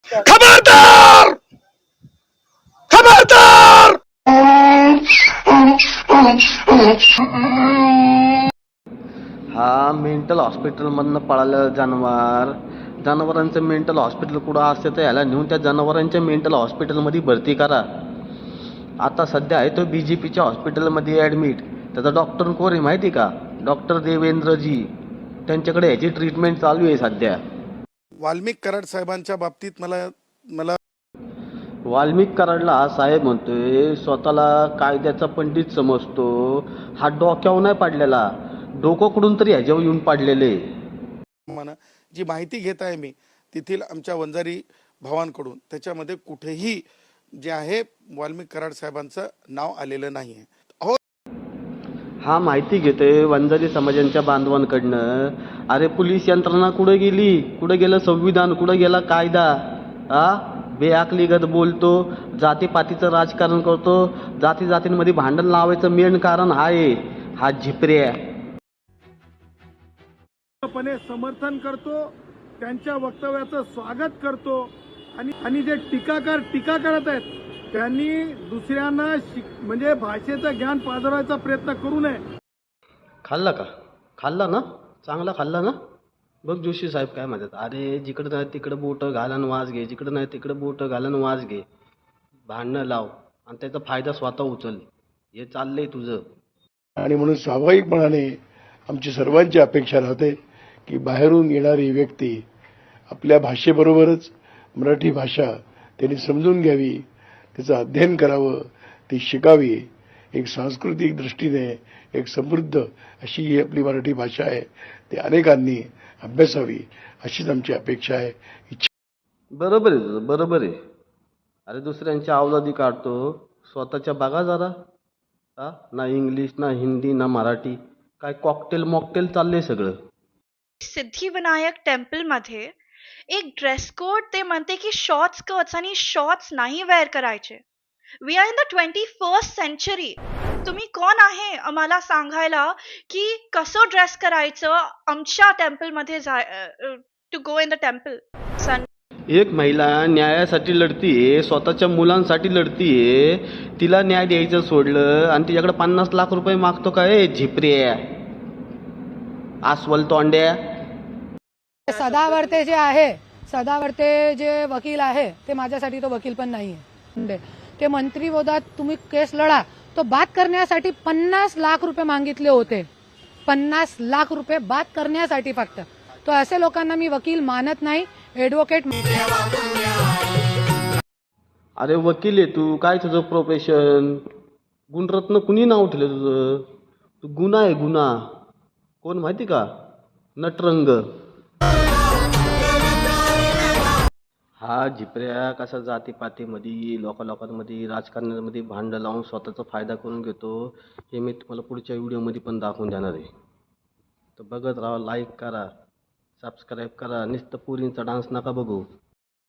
खबरदार खबरदार. हा मेंटल हॉस्पिटल मधनं पळालं जनावरांचं मेंटल हॉस्पिटल कुठं असते तर याला नेऊन त्या जनावरांच्या मेंटल हॉस्पिटलमध्ये भरती करा. आता सध्या आहे तो BJPच्या हॉस्पिटलमध्ये ॲडमिट. त्याचा डॉक्टर कोण आहे माहिती का? डॉक्टर देवेंद्रजी. त्यांच्याकडे याची ट्रीटमेंट चालू आहे सध्या. वाल्मिक कराड साहेबांच्या बाबतीत मला वाल्मिक कराडला हा साहेब म्हणतोय स्वतःला कायद्याचा पंडित समजतो. हा डोक्यावर नाही पाडलेला, डोकं कुठून तरी ह्याच्यावर येऊन पाडलेले. म्हणा जी माहिती घेत आहे मी तेथील आमच्या वंजारी भावांकडून, त्याच्यामध्ये कुठेही जे आहे वाल्मिक कराड साहेबांचं नाव आलेलं नाही आहे. हो, हा माहिती घेतोय वंजारी समाजांच्या बांधवांकडनं. अरे पोलीस यंत्रणा कुठं गेली? कुठं गेलं संविधान? कुठं गेला कायदा? बेअक्लीगत बोलतो, जातीपातीचं राजकारण करतो. जातींमध्ये भांडण लावायचं मेन कारण हा झिपऱ्या. समर्थन करतो, त्यांच्या वक्तव्याचं स्वागत करतो आणि जे टीका करत आहेत त्यांनी दुसऱ्यांना म्हणजे भाषेचं ज्ञान पाजवायचा प्रयत्न करू नये. खाल्ला ना? चांगला खाल्ला ना? बघ जोशी साहेब काय म्हणतात, अरे जिकडं नाही तिकडं बोटं घालन वाज घे, जिकडं नाही तिकडं बोटं घालन वाज घे, भांडणं लाव आणि त्याचा फायदा स्वतः उचल. हे चाललंय तुझं. आणि म्हणून स्वाभाविकपणाने आमची सर्वांची अपेक्षा राहते की बाहेरून येणारी व्यक्ती आपल्या भाषेबरोबरच मराठी भाषा त्यांनी समजून घ्यावी, त्याचं अध्ययन करावं, ती शिकावी. एक सांस्कृतिक दृष्टीने एक समृद्ध अशी ही आपली मराठी भाषा आहे, ती अनेकांनी अभ्यासावी अशीच आमची अपेक्षा आहे, इच्छा. बरोबर आहे तुझं, बरोबर आहे. अरे दुसऱ्यांच्या अवलादी काढतो, स्वतःच्या बघा जरा. ना इंग्लिश ना हिंदी ना मराठी, काय कॉकटेल मॉकटेल चाललंय सगळं. सिद्धिविनायक टेम्पल मध्ये एक ड्रेस कोड ते म्हणते की शॉर्ट स्कर्ट्स आणि शॉर्ट्स नाही वेअर करायचे. We are in the 21st century. तुम्ही कोण आहे आम्हाला सांगायला की कसं ड्रेस करायचं आमच्या टेम्पल मध्ये to go in the temple. एक महिला न्यायासाठी लढतीये, स्वतःच्या मुलांसाठी लढतीये. तिला न्याय द्यायचं सोडलं आणि तिच्याकडे 50 लाख रुपये मागतो काय झिपऱ्या, अस्वल तोंड्या. सदावर्ते जे आहे, सदावर्ते जे वकील आहे ते माझ्यासाठी तो वकील पण नाहीये. ते मंत्री बोलतात तुम्ही केस लढा, तो बात करण्यासाठी 50 लाख रुपये मागितले होते. 50 लाख रुपये बात करण्यासाठी फक्त. तो असे लोकांना मी वकील मानत नाही, ॲडव्होकेट. अरे वकील आहे तू, काय तुझं प्रोफेशन? गुणरत्न कुणी नाव ठेवलं तुझं? तू गुन्हा आहे गुन्हा. कोण माहिती का? नटरंग. हा झिपऱ्या कसा जातीपातीमध्ये लोकांमध्ये राजकारणामध्ये भांडण लावून स्वतःचा फायदा करून घेतो, हे मी तुम्हाला पुढच्या व्हिडिओमध्ये पण दाखवून देणार आहे. तर बघत राहा, लाईक करा, सबस्क्राईब करा. नुसतं पुरींचा डान्स नका बघू.